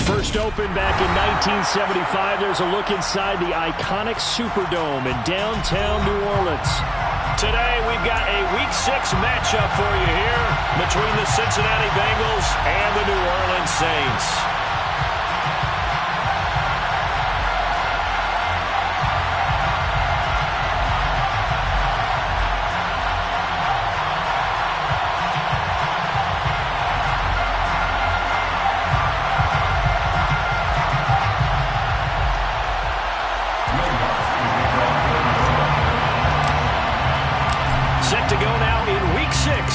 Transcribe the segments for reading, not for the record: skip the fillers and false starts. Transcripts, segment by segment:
First opened back in 1975, there's a look inside the iconic Superdome in downtown New Orleans. Today, we've got a Week 6 matchup for you here between the Cincinnati Bengals and the New Orleans Saints.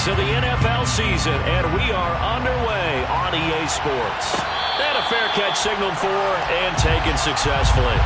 Of the NFL season, and we are underway on EA Sports. And a fair catch signaled for and taken successfully.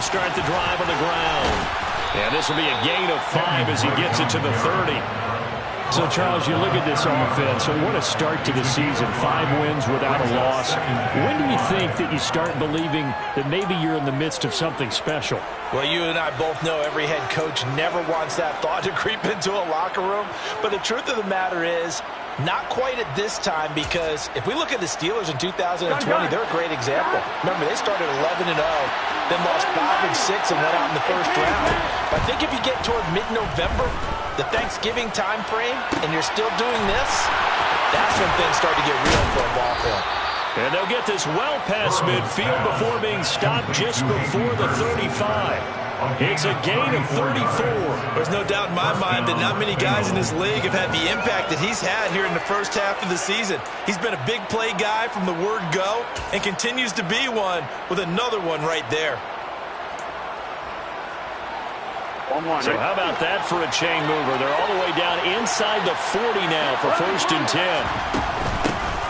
Start the drive on the ground. And this will be a gain of 5 as he gets it to the 30. So, Charles, you look at this offense, so what a start to the season. 5 wins without a loss. When do you think that you start believing that maybe you're in the midst of something special? Well, you and I both know every head coach never wants that thought to creep into a locker room. But the truth of the matter is, not quite at this time, because if we look at the Steelers in 2020, they're a great example. Remember, they started 11-0, then lost 5 and 6 and went out in the first round. But I think if you get toward mid-November, the Thanksgiving time frame, and you're still doing this, that's when things start to get real for a ball club. And they'll get this well past midfield before being stopped just before the 35. It's a gain of 34. There's no doubt in my mind that not many guys in this league have had the impact that he's had here in the first half of the season. He's been a big play guy from the word go and continues to be one with another one right there. So how about that for a chain mover? They're all the way down inside the 40 now for 1st and 10.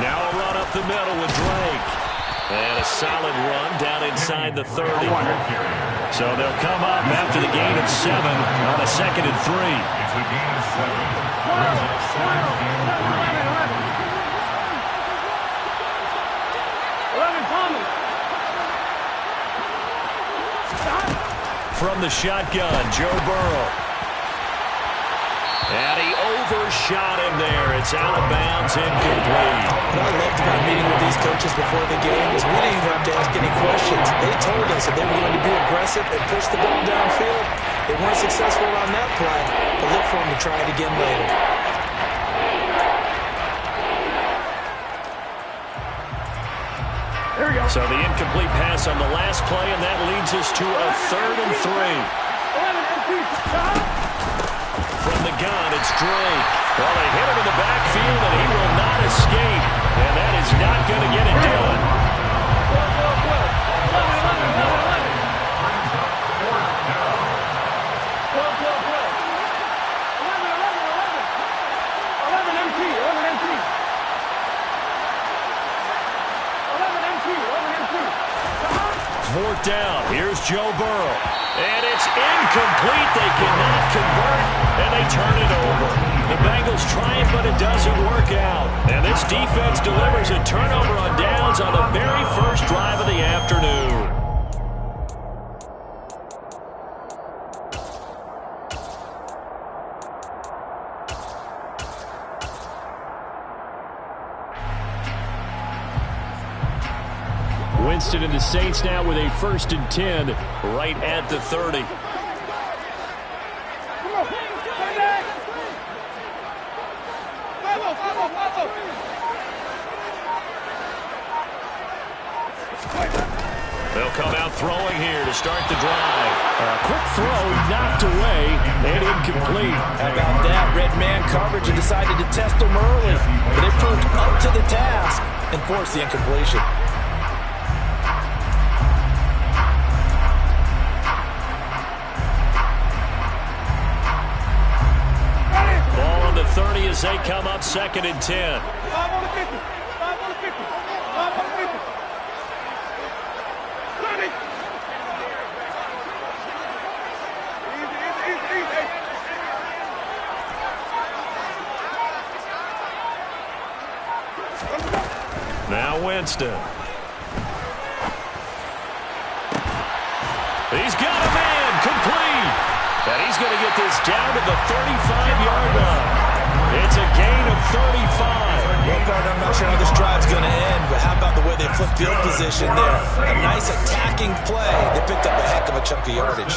Now a run up the middle with Drake. And a solid run down inside the 30. So they'll come up after the gain of 7 on a 2nd and 3. It's a gain of 7. From the shotgun, Joe Burrow. And he overshot him there. It's out of bounds, incomplete. What I loved about meeting with these coaches before the game is we didn't even have to ask any questions. They told us that they were going to be aggressive and push the ball downfield. They weren't successful on that play, but look for them to try it again later. There we go. So the incomplete pass on the last play, and that leads us to a 3rd and 3. From the gun, it's Drake. Well, they hit him in the backfield, and he will not escape. And that is not going to get it done. Fourth down. Here's Joe Burrow. And it's incomplete. They cannot convert, and they turn it over. The Bengals try it, but it doesn't work out. And this defense delivers a turnover on downs on the very first drive of the afternoon. Winston and the Saints now with a 1st and 10 right at the 30. They'll come out throwing here to start the drive. A quick throw knocked away and incomplete. How about that? Red man coverage and decided to test them early. But they proved up to the task and forced the incompletion. the 30 as they come up 2nd and 10. Now Winston. He's got a man, complete. And he's going to get this down to the 35-yard line. It's a gain of 35. Well, partner, I'm not sure how this drive's going to end, but how about the way they flipped field position there? A nice attacking play. They picked up a heck of a chunk of yardage.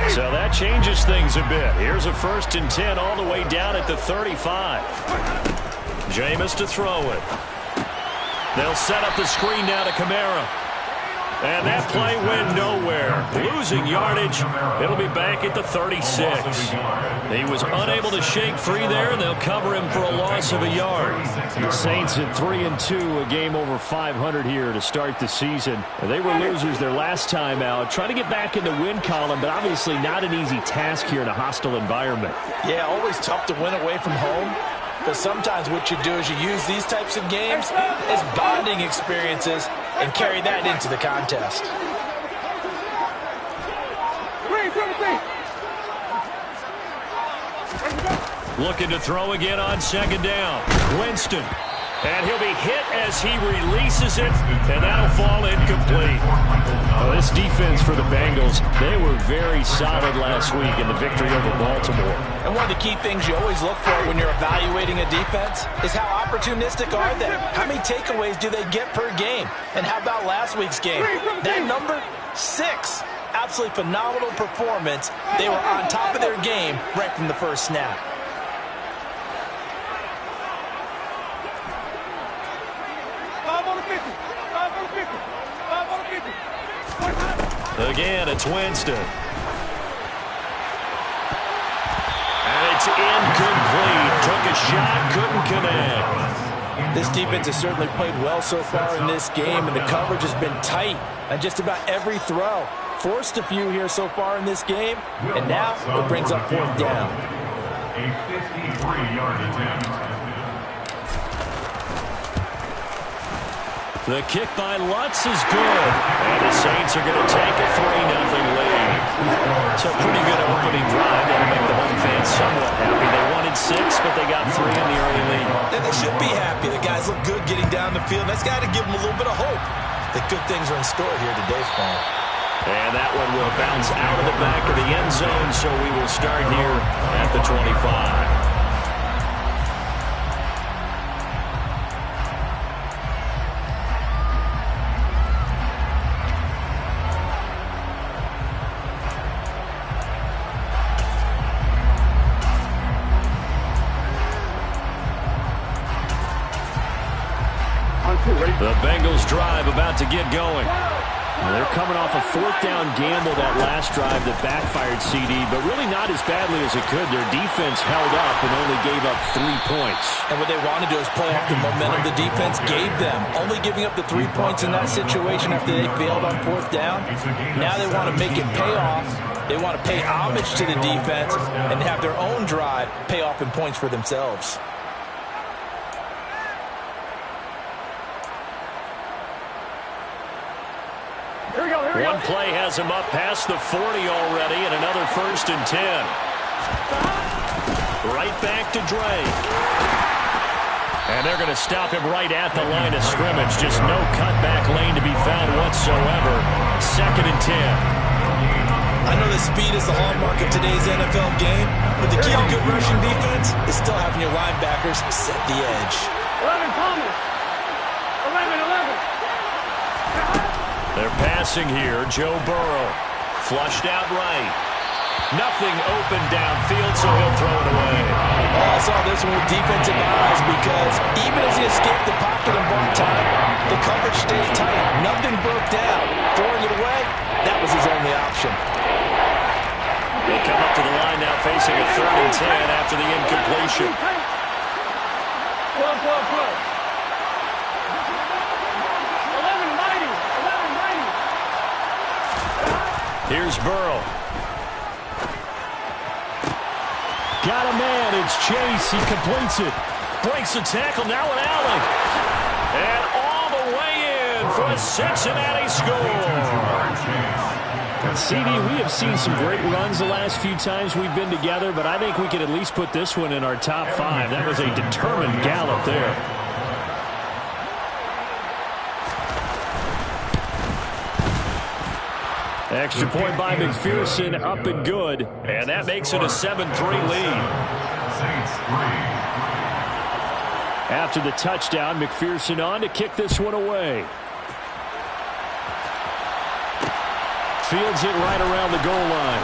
So that changes things a bit. Here's a 1st and 10 all the way down at the 35. Jameis to throw it. They'll set up the screen now to Kamara. And that play went nowhere. Losing yardage. It'll be back at the 36. He was unable to shake free there, and they'll cover him for a loss of a yard. The Saints at 3-2, a game over 500 here to start the season. They were losers their last time out. Trying to get back in the win column, but obviously not an easy task here in a hostile environment. Yeah, always tough to win away from home. But sometimes what you do is you use these types of games as bonding experiences and carry that into the contest. Looking to throw again on 2nd down. Winston. And he'll be hit as he releases it, and that'll fall incomplete. Well, this defense for the Bengals, they were very solid last week in the victory over Baltimore. And one of the key things you always look for when you're evaluating a defense is how opportunistic are they? How many takeaways do they get per game? And how about last week's game? That number, 6. Absolutely phenomenal performance. They were on top of their game right from the first snap. Again, it's Winston. And it's incomplete. Took a shot, couldn't connect. This defense has certainly played well so far in this game, and the coverage has been tight on just about every throw. Forced a few here so far in this game, and now it brings up 4th down. A 53-yard attempt. The kick by Lutz is good. And the Saints are going to take a 3-0 lead. It's a pretty good opening drive. That'll make the home fans somewhat happy. They wanted 6, but they got 3 in the early lead. And they should be happy. The guys look good getting down the field. That's got to give them a little bit of hope that good things are in store here today for them. And that one will bounce out of the back of the end zone, so we will start here at the 25. The Bengals drive about to get going. Well, they're coming off a 4th down gamble that last drive that backfired CD, but really not as badly as it could. Their defense held up and only gave up 3 points. And what they want to do is play off the momentum the defense gave them. Only giving up the 3 points in that situation after they failed on 4th down. Now they want to make it pay off. They want to pay homage to the defense and have their own drive pay off in points for themselves. One play has him up past the 40 already, and another 1st and 10. Right back to Drake. And they're going to stop him right at the line of scrimmage. Just no cutback lane to be found whatsoever. 2nd and 10. I know that speed is the hallmark of today's NFL game, but the key to good rushing defense is still having your linebackers set the edge. 11 Thomas. 11. They're passing here. Joe Burrow. Flushed out right. Nothing open downfield, so he'll throw it away. Oh, I saw this one with defensive eyes because even as he escaped the pocket and bought time, the coverage stayed tight. 10 after the incompletion. 12, 12, 12. 11, 90. 11, 90. Here's Burrow. Got a man. It's Chase. He completes it. Breaks the tackle. Now an alley. And all the way in for a Cincinnati score. CD, we have seen some great runs the last few times we've been together, but I think we could at least put this one in our top 5. That was a determined gallop there. Extra point by McPherson, up and good. And that makes it a 7-3 lead. After the touchdown, McPherson on to kick this one away. Fields it right around the goal line.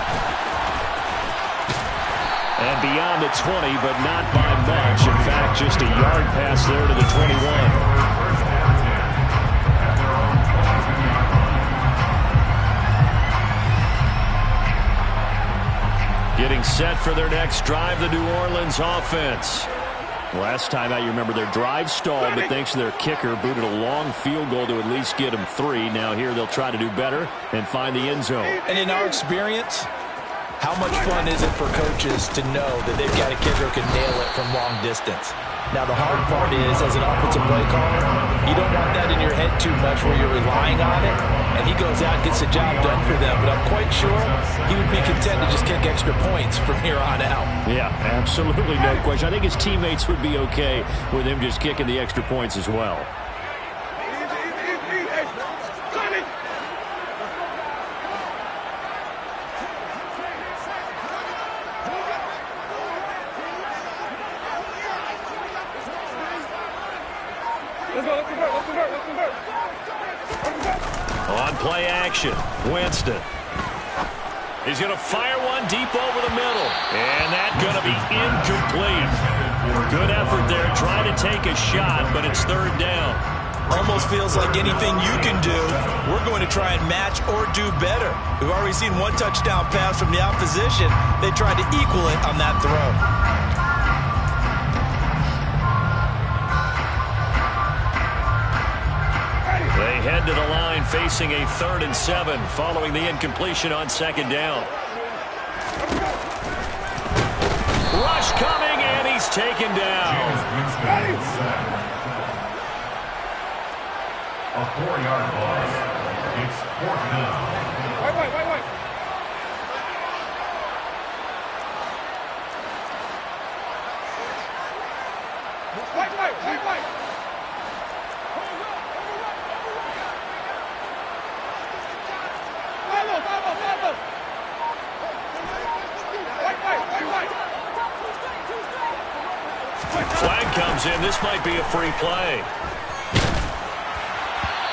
And beyond the 20, but not by much. In fact, just a yard pass there to the 21. Getting set for their next drive, the New Orleans offense. Last time out, you remember their drive stalled, but thanks to their kicker, booted a long field goal to at least get them 3. Now here they'll try to do better and find the end zone. And in our experience, how much fun is it for coaches to know that they've got a kicker who can nail it from long distance? Now, the hard part is, as an offensive play caller, you don't want that in your head too much where you're relying on it, and he goes out and gets the job done for them. But I'm quite sure he would be content to just kick extra points from here on out. Yeah, absolutely, no question. I think his teammates would be okay with him just kicking the extra points as well. On play action, Winston. He's going to fire one deep over the middle. And that's going to be incomplete. Good effort there, trying to take a shot, but it's third down. Almost feels like anything you can do, we're going to try and match or do better. We've already seen one touchdown pass from the opposition. They tried to equal it on that throw. They head to the line facing a 3rd and 7 following the incompletion on 2nd down. Rush coming, and he's taken down. A 4-yard loss. It's 4th down. Wait. Flag comes in. This might be a free play.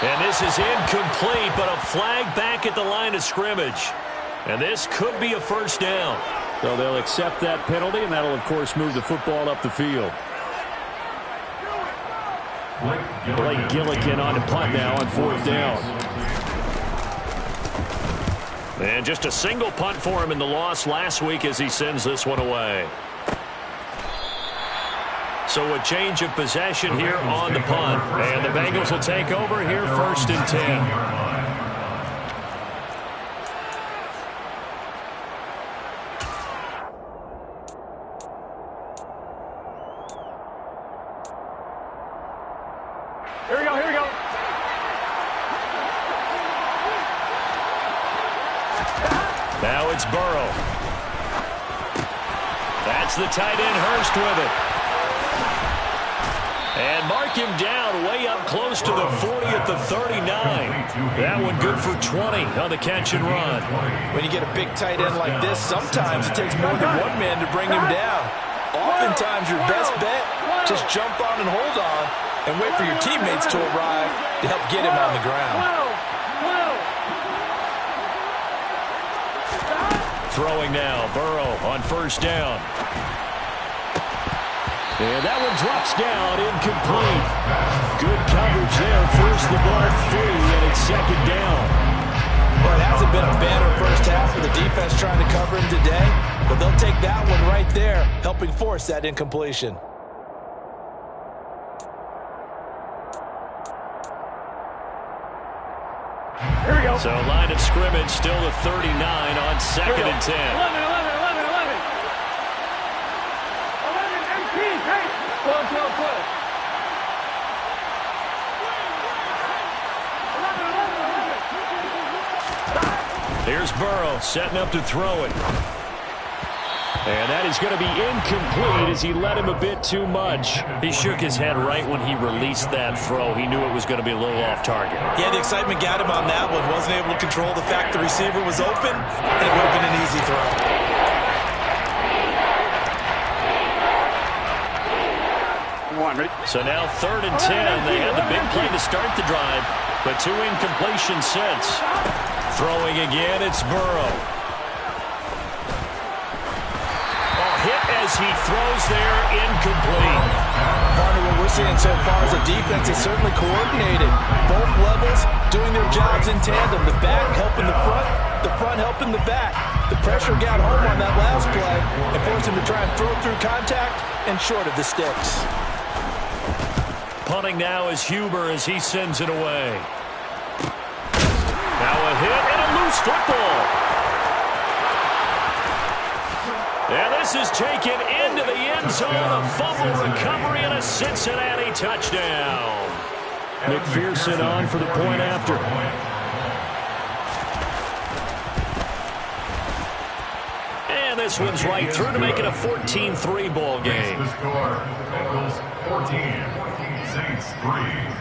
And this is incomplete, but a flag back at the line of scrimmage. And this could be a 1st down. So they'll accept that penalty, and that'll, of course, move the football up the field. Blake Gillikin on the punt now on 4th down. And just a single punt for him in the loss last week as he sends this one away. So a change of possession here on the punt. And the Bengals will take over here 1st and 10. Here we go. Now it's Burrow. That's the tight end, Hurst, with it. And mark him down way up close to the 40 at the 39. That one good for 20 on the catch and run. When you get a big tight end like this, sometimes it takes more than one man to bring him down. Oftentimes, your best bet, just jump on and hold on and wait for your teammates to arrive to help get him on the ground. Throwing now, Burrow on 1st down. And that one drops down, incomplete. Good coverage there, forced the ball free, and it's 2nd down. Well, it hasn't been a banner first half for the defense trying to cover him today. But they'll take that one right there, helping force that incompletion. Here we go. So line of scrimmage still the 39 on 2nd and 10. 11. 18. Hey. 12. 11. Here's Burrow setting up to throw it. And that is going to be incomplete as he let him a bit too much. He shook his head right when he released that throw. He knew it was going to be a little off target. Yeah, the excitement got him on that one. Wasn't able to control the fact the receiver was open, and it would have been an easy throw. So now 3rd and 10. They had the big play to start the drive, but 2 incompletions since. Throwing again, it's Burrow. Hit as he throws there, incomplete. Partner, what we're seeing so far is the defense is certainly coordinated. Both levels doing their jobs in tandem. The back helping the front helping the back. The pressure got home on that last play and forced him to try and throw through contact and short of the sticks. Punting now is Huber as he sends it away. Now a hit and a loose football. And this is taken into the end zone. A fumble recovery and a Cincinnati touchdown. McPherson on for the point after. And this one's right through to make it a 14-3 ball game. The score, Bengals 14, Saints 3.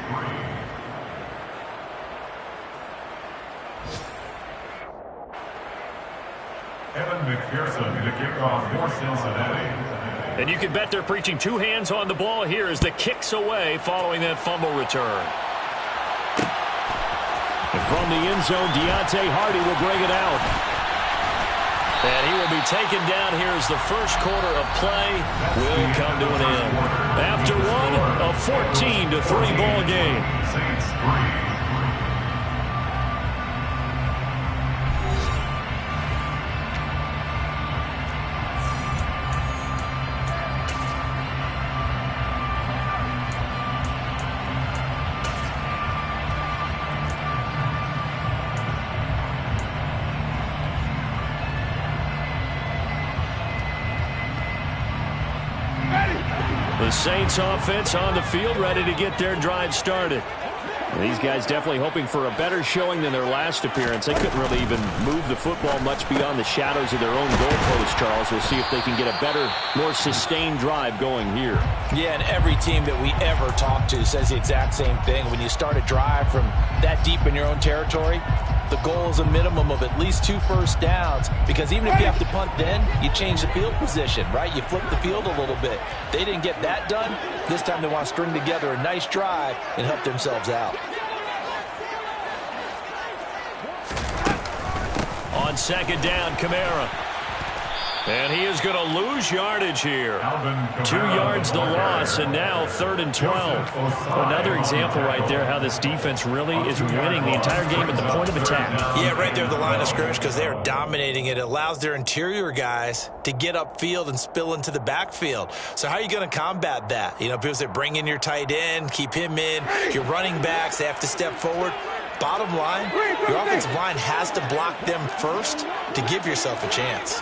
McPherson to kick off for Cincinnati. And you can bet they're preaching 2 hands on the ball here as the kick's away following that fumble return. And from the end zone, Deontay Hardy will bring it out. And he will be taken down here as the first quarter of play will come to an end. After one, a 14-3 ball game. Saints 3. The Saints offense on the field, ready to get their drive started. These guys definitely hoping for a better showing than their last appearance. They couldn't really even move the football much beyond the shadows of their own goalpost, Charles. We'll see if they can get a better, more sustained drive going here. Yeah, and every team that we ever talk to says the exact same thing. When you start a drive from that deep in your own territory, the goal is a minimum of at least 2 first downs, because even if you have to punt then, you change the field position, right? You flip the field a little bit. They didn't get that done. This time they want to string together a nice drive and help themselves out. On 2nd down, Kamara. And he is going to lose yardage here. 2 yards the loss, and now 3rd and 12. Another example right there how this defense really is winning the entire game at the point of attack. Yeah, right there at the line of scrimmage, because they are dominating it. It allows their interior guys to get upfield and spill into the backfield. So how are you going to combat that? You know, people say bring in your tight end, keep him in. Your running backs, they have to step forward. Bottom line, your offensive line has to block them first to give yourself a chance.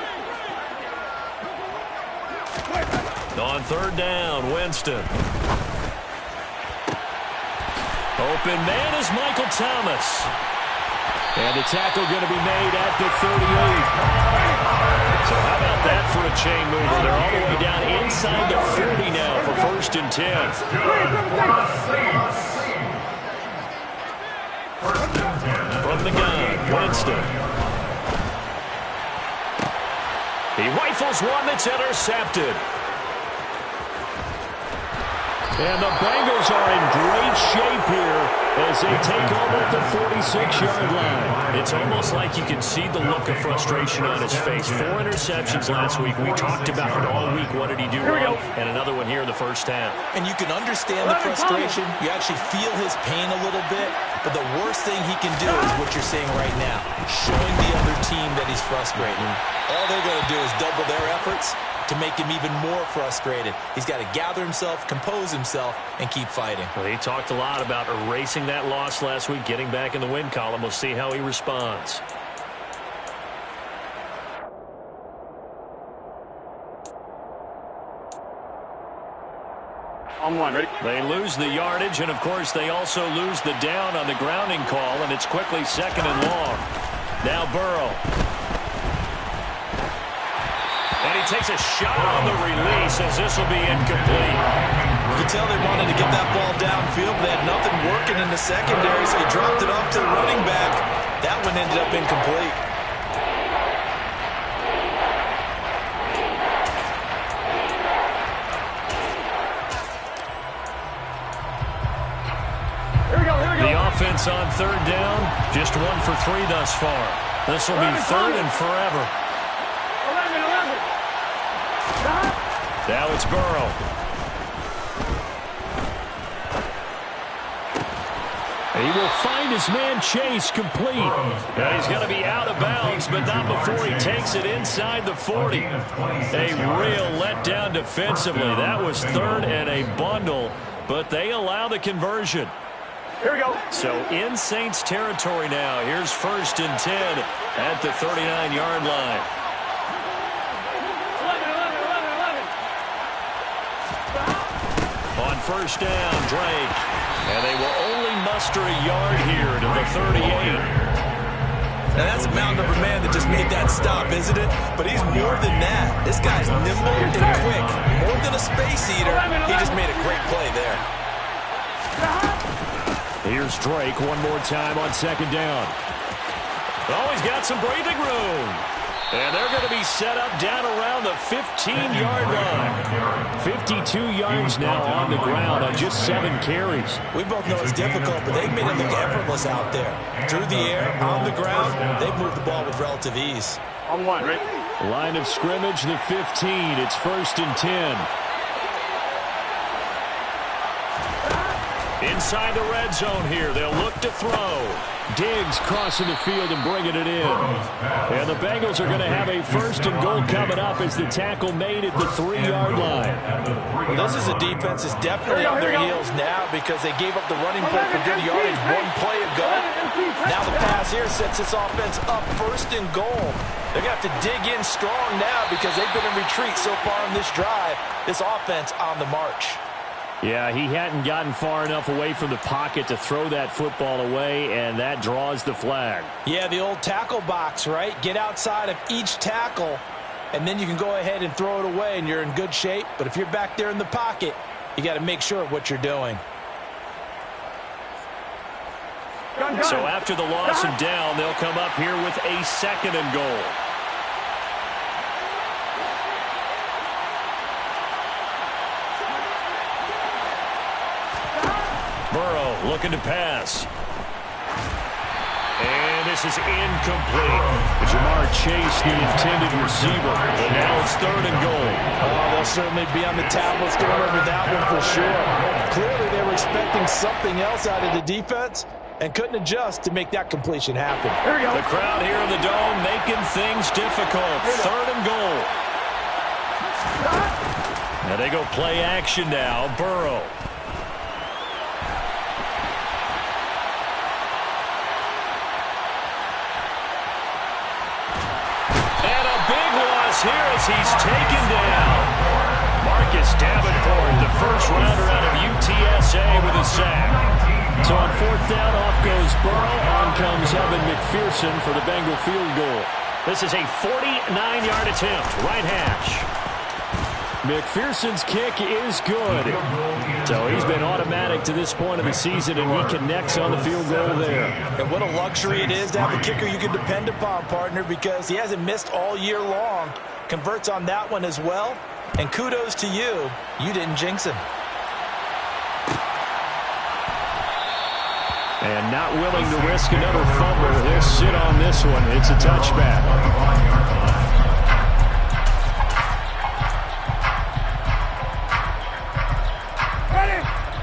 On 3rd down, Winston. Open man is Michael Thomas. And the tackle going to be made at the 38. So how about that for a chain mover? They're all the way down inside the 40 now for 1st and 10. From the gun, Winston. He rifles one that's intercepted. And the Bengals are in great shape here as they take over at the 46-yard line. It's almost like you can see the look of frustration on his face. 4 interceptions last week. We talked about it all week. What did he do wrong? And another one here in the first half. And you can understand the frustration. You actually feel his pain a little bit. But the worst thing he can do is what you're seeing right now, showing the other team that he's frustrated. All they're going to do is double their efforts to make him even more frustrated. He's got to gather himself, compose himself, and keep fighting. Well, he talked a lot about erasing that loss last week, getting back in the win column. We'll see how he responds. On one, ready? They lose the yardage, and of course they also lose the down on the grounding call, and it's quickly 2nd and long. Now Burrow. And he takes a shot on the release as this will be incomplete. You can tell they wanted to get that ball downfield, but they had nothing working in the secondary, so he dropped it off to the running back. That one ended up incomplete. The offense on 3rd down, just 1 for 3 thus far. This will be 3rd and forever. 11. Now it's Burrow. He will find his man Chase complete. Now he's going to be out of bounds, but not before he takes it inside the 40. A real letdown defensively. That was 3rd and a bundle, but they allow the conversion. Here we go. So in Saints territory now. Here's 1st and 10 at the 39-yard line. 11. On 1st down, Drake. And they will only muster a yard here to the 38. Now that's a mountain of a man that just made that stop, isn't it? But he's more than that. This guy's nimble and quick. More than a space eater. He just made a great play there. Here's Drake one more time on 2nd down. Oh, he's got some breathing room. And they're going to be set up down around the 15-yard line. 52 yards now on the ground on just 7 carries. We both know it's difficult, but they've made it look effortless out there. Through the air, on the ground, they've moved the ball with relative ease. On one, ready? Line of scrimmage, the 15. It's 1st and 10. Inside the red zone here. They'll look to throw. Diggs crossing the field and bringing it in. And the Bengals are going to have a 1st and goal coming up as the tackle made at the 3-yard line. Well, this is a defense that's definitely on their heels now because they gave up the running play for good yardage 1 play ago. Now the pass here sets this offense up 1st and goal. They're going to have to dig in strong now because they've been in retreat so far in this drive. This offense on the march. Yeah, he hadn't gotten far enough away from the pocket to throw that football away, and that draws the flag. Yeah, the old tackle box, right? Get outside of each tackle, and then you can go ahead and throw it away, and you're in good shape. But if you're back there in the pocket, you got to make sure of what you're doing. So after the loss and down, they'll come up here with a 2nd and goal. Burrow looking to pass. And this is incomplete. Jamar Chase, the intended receiver. And now it's 3rd and goal. Oh, they'll certainly be on the tablets going over that one for sure. Clearly they were expecting something else out of the defense and couldn't adjust to make that completion happen. Here we go. The crowd here in the dome making things difficult. 3rd and goal. Now they go play action now. Burrow. Here as he's taken down. Marcus Davenport, the first rounder out of UTSA with a sack. So on 4th down, off goes Burrow. On comes Evan McPherson for the Bengal field goal. This is a 49-yard attempt, right hash. McPherson's kick is good. So he's been automatic to this point of the season, and he connects on the field goal there. And what a luxury it is to have a kicker you can depend upon, partner, because he hasn't missed all year long. Converts on that one as well. And kudos to you. You didn't jinx him. And not willing to risk another fumble. He'll sit on this one. It's a touchback.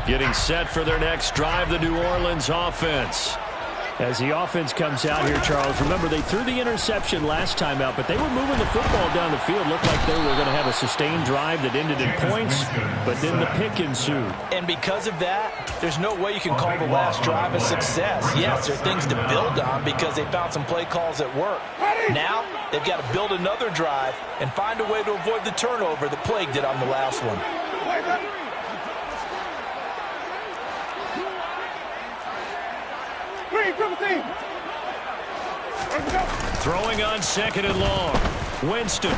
Getting set for their next drive, the New Orleans offense. As the offense comes out here, Charles, remember they threw the interception last time out, but they were moving the football down the field. Looked like they were going to have a sustained drive that ended in points, but then the pick ensued. And because of that, there's no way you can call the last drive a success. Yes, there are things to build on because they found some play calls that work. Now, they've got to build another drive and find a way to avoid the turnover that plagued it on the last one. Throwing on 2nd and long. Winston.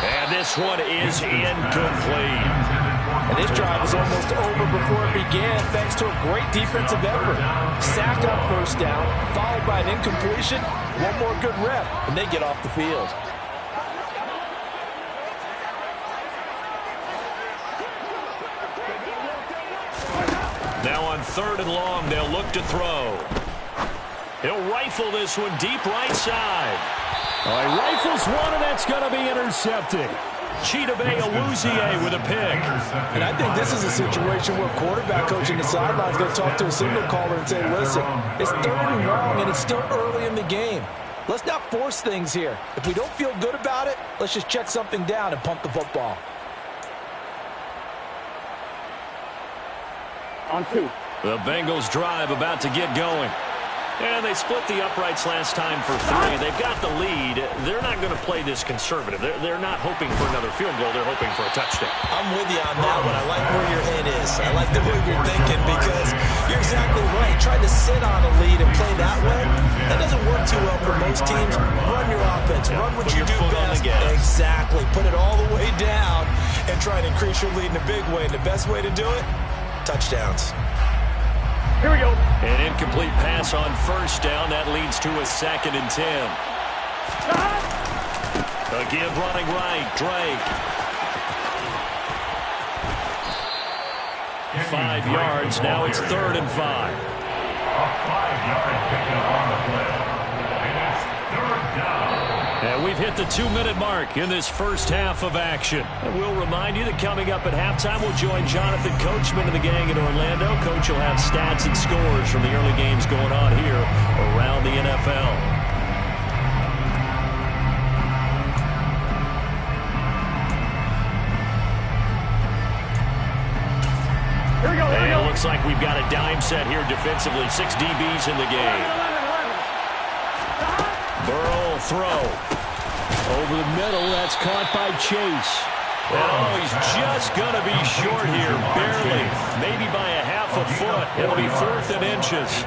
And this one is incomplete. And this drive was almost over before it began thanks to a great defensive effort. Sack on first down, followed by an incompletion. One more good rep, and they get off the field. Now on 3rd and long, they'll look to throw. He'll rifle this one deep right side. He rifles one, and that's going to be intercepted. Chidobe Awuzie with a pick. And I think this is a situation where quarterback coach in the sideline is going to talk to a signal caller and say, listen, it's 3rd and long, and it's still early in the game. Let's not force things here. If we don't feel good about it, let's just check something down and pump the football. On 2. The Bengals drive about to get going. And they split the uprights last time for 3. They've got the lead. They're not going to play this conservative. They're not hoping for another field goal. They're hoping for a touchdown. I'm with you on that one. I like where your head is. I like the way you're thinking because you're exactly right. Trying to sit on a lead and play that way, that doesn't work too well for most teams. Run your offense. Run what you do best. Exactly. Put it all the way down and try and increase your lead in a big way. And the best way to do it, touchdowns. Here we go. An incomplete pass on first down. That leads to a 2nd and 10. Again, running right, Drake. 5 yards. Now it's 3rd and 5. A 5-yard pickup on the play. And it's 3rd down. And we've hit the 2-minute mark in this first half of action. And we'll remind you that coming up at halftime, we'll join Jonathan Coachman and the gang in Orlando. Coach will have stats and scores from the early games going on here around the NFL. Here we go. And it looks like we've got a dime set here defensively. 6 DBs in the game. Burrow throw. Over the middle, that's caught by Chase. And he's just going to be short here, barely. Maybe by a half a foot. It'll be 4th and inches.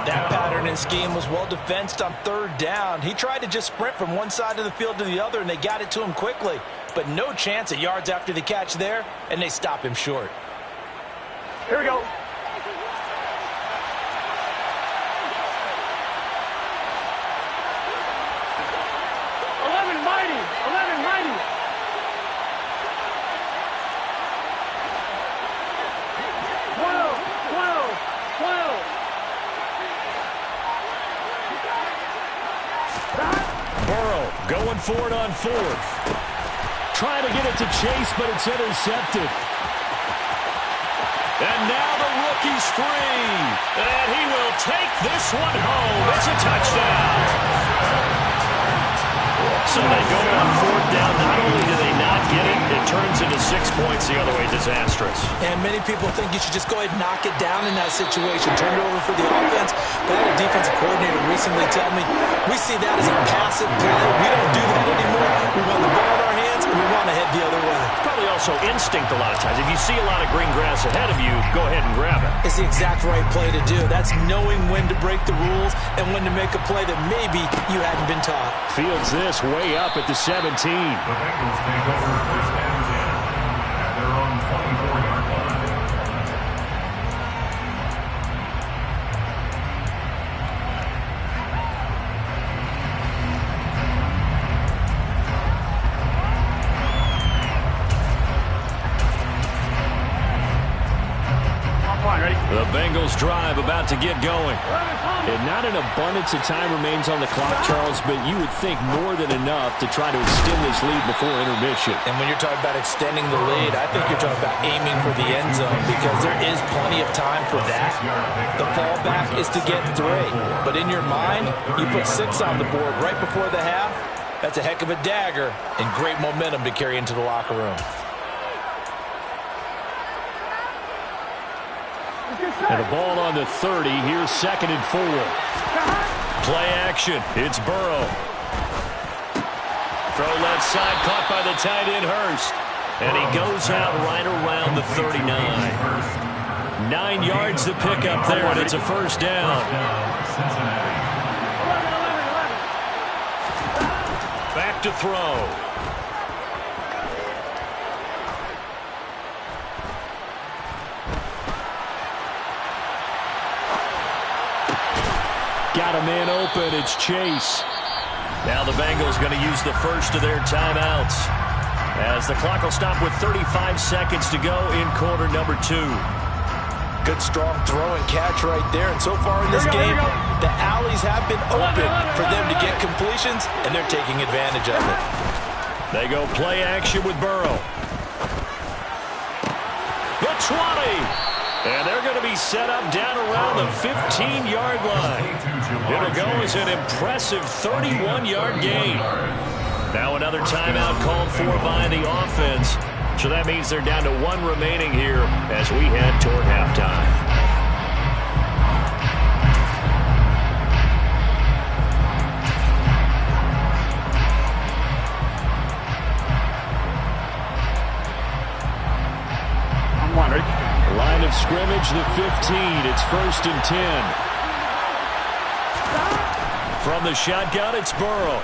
That pattern and scheme was well defensed on 3rd down. He tried to just sprint from one side of the field to the other, and they got it to him quickly. But no chance at yards after the catch there, and they stop him short. Here we go. Going for it on 4th. Trying to get it to Chase, but it's intercepted. And now the rookie's free. And he will take this one home. It's a touchdown. So they go on 4th down. Not only do they not get it, it turns into 6 points the other way. Disastrous. And many people think you should just go ahead and knock it down in that situation. Turn it over for the offense. But I had a defensive coordinator recently tell me, we see that as a passive play. We don't do that anymore. We want the ball in our hands, and we want to head the other way. Probably also instinct a lot of times. If you see a lot of green grass ahead of you, go ahead and grab it. It's the exact right play to do. That's knowing when to break the rules and when to make a play that maybe you hadn't been taught. Fields this way up at the 17. The Bengals take over 1st and 10 at their own 24-yard line. Fine, ready? Bengals drive about to get going. And not an abundance of time remains on the clock, Charles, but you would think more than enough to try to extend this lead before intermission. And when you're talking about extending the lead, I think you're talking about aiming for the end zone because there is plenty of time for that. The fallback is to get 3. But in your mind, you put 6 on the board right before the half. That's a heck of a dagger and great momentum to carry into the locker room. And the ball on the 30. Here's 2nd and 4. Play action. It's Burrow. Throw left side, caught by the tight end Hurst. And he goes out right around the 39. 9 yards to pick up there, and it's a first down. Back to throw. Got a man open. It's Chase. Now the Bengals going to use the first of their timeouts, as the clock will stop with 35 seconds to go in quarter number 2. Good strong throw and catch right there. And so far in this game, the alleys have been open for them to get completions, and they're taking advantage of it. They go play action with Burrow. The 20. And they're going to be set up down around the 15-yard line. It'll go as an impressive 31-yard gain. Now another timeout called for by the offense. So that means they're down to 1 remaining here as we head toward halftime. Line of scrimmage, the 15. It's 1st and 10. From the shotgun, it's Burrow.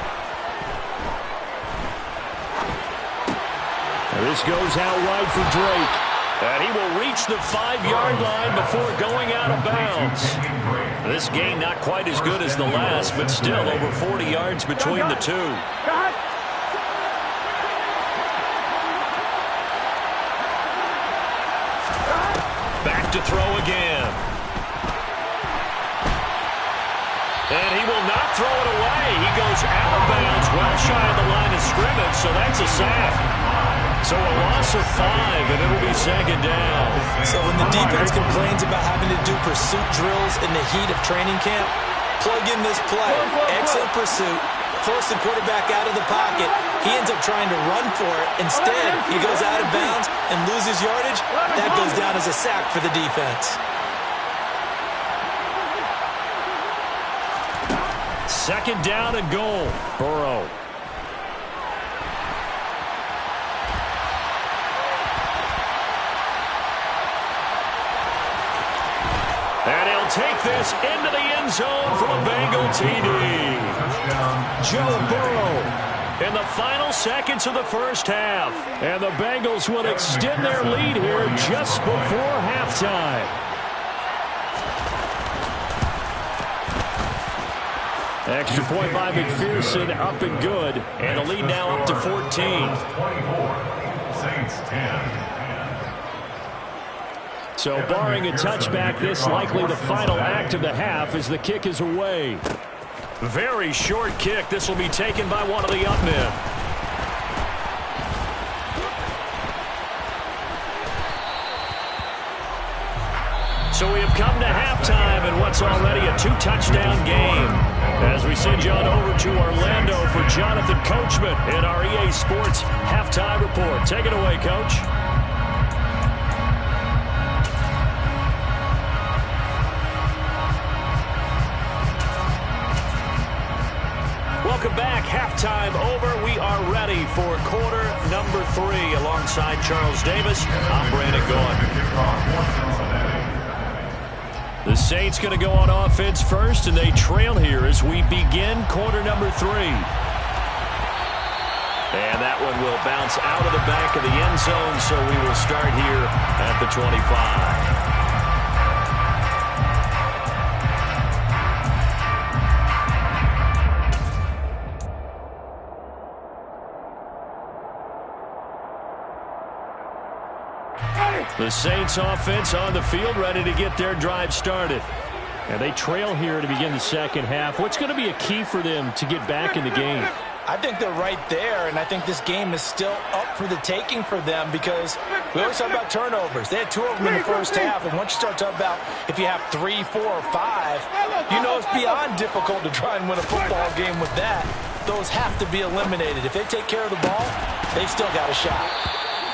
This goes out wide for Drake. And he will reach the 5-yard line before going out of bounds. This gain not quite as good as the last, but still over 40 yards between the two. Back to throw again. And he will not throw it away. He goes out of bounds, well shy of the line of scrimmage, so that's a sack. So a loss of 5, and it'll be 2nd down. So when the defense complains about having to do pursuit drills in the heat of training camp, plug in this play. Excellent pursuit. Force the quarterback out of the pocket. He ends up trying to run for it. Instead, he goes out of bounds and loses yardage. That goes down as a sack for the defense. 2nd down and goal. Burrow. And he'll take this into the end zone for a Bengal TD. Joe Burrow in the final seconds of the first half. And the Bengals will extend their lead here just before halftime. Extra point by McPherson, up and good. And the lead now up to 14. 24. Saints 10. So barring a touchback, this likely the final act of the half as the kick is away. Very short kick. This will be taken by one of the up men. So we have come to halftime in what's already a 2-touchdown game. As we send you on over to Orlando for Jonathan Coachman in our EA Sports Halftime Report. Take it away, Coach. Welcome back. Halftime over. We are ready for quarter number 3. Alongside Charles Davis, I'm Brandon Gaughan. The Saints going to go on offense first, and they trail here as we begin quarter number 3. And that one will bounce out of the back of the end zone, so we will start here at the 25. The Saints offense on the field, ready to get their drive started. And they trail here to begin the second half. What's going to be a key for them to get back in the game? I think they're right there, and I think this game is still up for the taking for them because we always talk about turnovers. They had 2 of them in the first half, and once you start talking about if you have 3, 4, or 5, you know it's beyond difficult to try and win a football game with that. Those have to be eliminated. If they take care of the ball, they've still got a shot.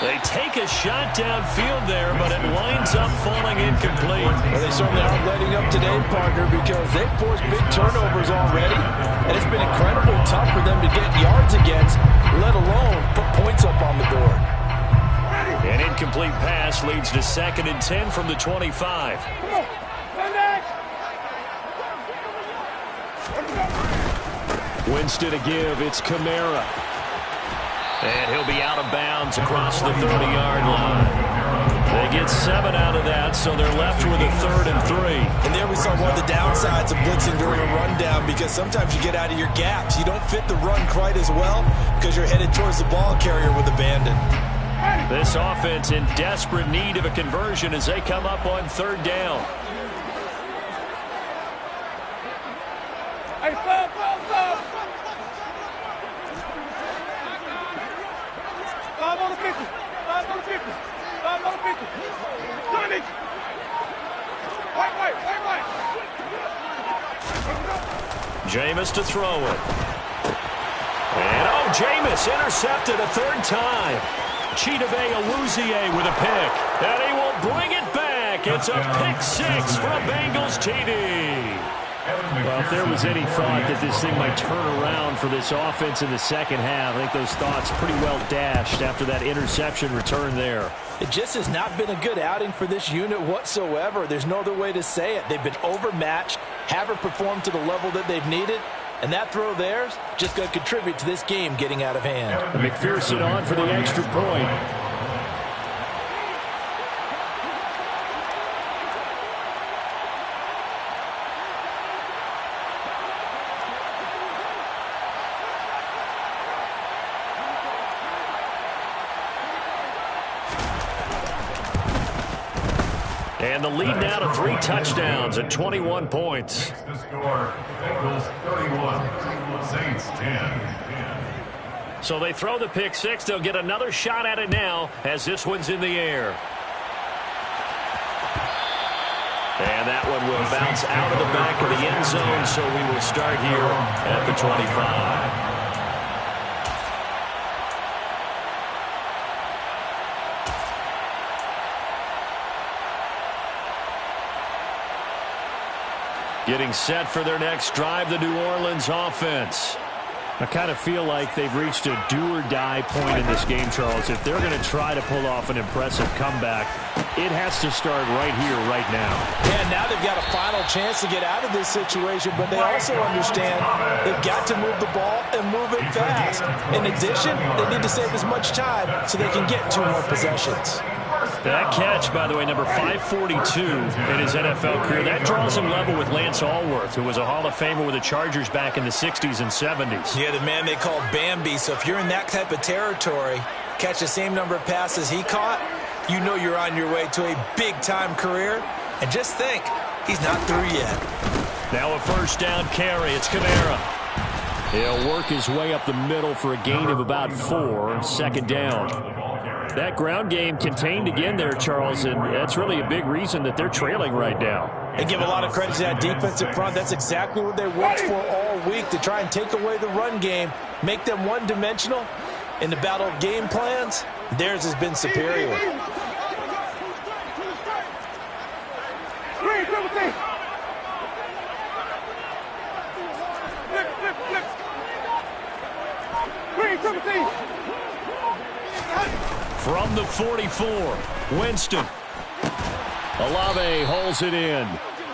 They take a shot downfield there, but it winds up falling incomplete. Well, they certainly aren't letting up today, partner, because they've forced big turnovers already, and it's been incredibly tough for them to get yards against, let alone put points up on the board. An incomplete pass leads to 2nd and 10 from the 25. Winston to give. It's Kamara. And he'll be out of bounds across the 30-yard line. They get 7 out of that, so they're left with a 3rd and 3. And there we saw one of the downsides of blitzing during a rundown because sometimes you get out of your gaps. You don't fit the run quite as well because you're headed towards the ball carrier with abandon. This offense in desperate need of a conversion as they come up on 3rd down. Hey, stop. On the 50. 5 on the 50. 5 on the 50. Johnny. Wait. Jameis to throw it. And, Jameis intercepted a 3rd time. Chidobe Awuzie with a pick. And he will bring it back. It's a pick 6 for a Bengals TD. Well, if there was any thought that this thing might turn around for this offense in the second half, I think those thoughts pretty well dashed after that interception return there. It just has not been a good outing for this unit whatsoever. There's no other way to say it. They've been overmatched, haven't performed to the level that they've needed, and that throw there is just going to contribute to this game getting out of hand. And McPherson on for the extra point. And the lead now to 3 touchdowns at 21 points. The score, Bengals 31, Saints 10. So they throw the pick 6. They'll get another shot at it now as this one's in the air. And that one will bounce out of the back of the end zone, so we will start here at the 25. Getting set for their next drive, the New Orleans offense. I kind of feel like they've reached a do-or-die point in this game, Charles. If they're going to try to pull off an impressive comeback, it has to start right here, right now. Yeah, now they've got a final chance to get out of this situation, but they also understand they've got to move the ball and move it fast. In addition, they need to save as much time so they can get 2 more possessions. That catch, by the way, number 542 in his NFL career, that draws him level with Lance Allworth, who was a Hall of Famer with the Chargers back in the 60s and 70s. Yeah, the man they call Bambi. So if you're in that type of territory, catch the same number of passes he caught, you know you're on your way to a big-time career. And just think, he's not through yet. Now a 1st down carry. It's Kamara. He'll work his way up the middle for a gain of about 4. 2nd down. That ground game contained again there, Charles, and that's really a big reason that they're trailing right now. They give a lot of credit to that defensive front. That's exactly what they worked for all week, to try and take away the run game, make them one-dimensional. In the battle of game plans, theirs has been superior. From the 44, Winston. Olave holds it in.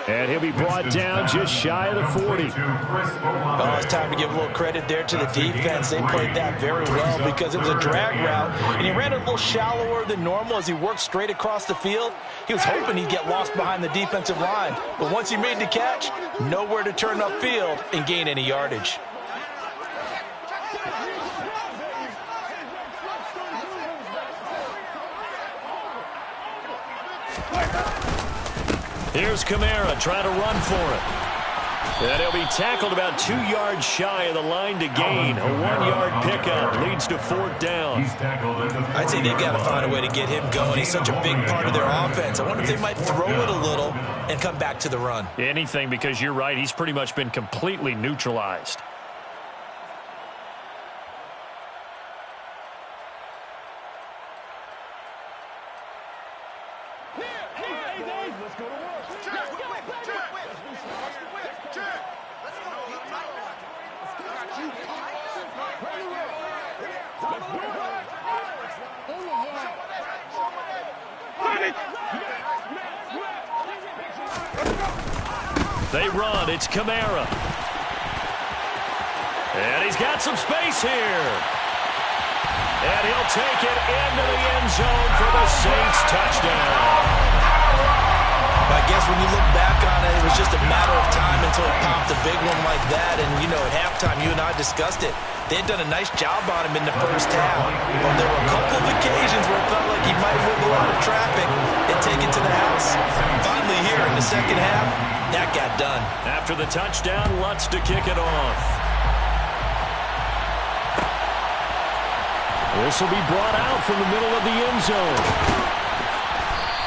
And he'll be brought down just shy of the 40. Oh, it's time to give a little credit there to the defense. They played that very well because it was a drag route, and he ran a little shallower than normal as he worked straight across the field. He was hoping he'd get lost behind the defensive line, but once he made the catch, nowhere to turn upfield and gain any yardage. Here's Kamara trying to run for it. And he'll be tackled about 2 yards shy of the line to gain. A 1-yard pickup leads to 4th down. I'd say they've got to find a way to get him going. He's such a big part of their offense. I wonder if they might throw it a little and come back to the run. Anything, because you're right. He's pretty much been completely neutralized. They run. It's Kamara. And he's got some space here. And he'll take it into the end zone for the Saints touchdown. I guess when you look back on it, it was just a matter of time until he popped a big one like that. And, you know, at halftime, you and I discussed it. They had done a nice job on him in the first half. But there were a couple of occasions where it felt like he might wiggle out of traffic and take it to the house. Finally here in the second half, that got done. After the touchdown, Lutz to kick it off. This will be brought out from the middle of the end zone.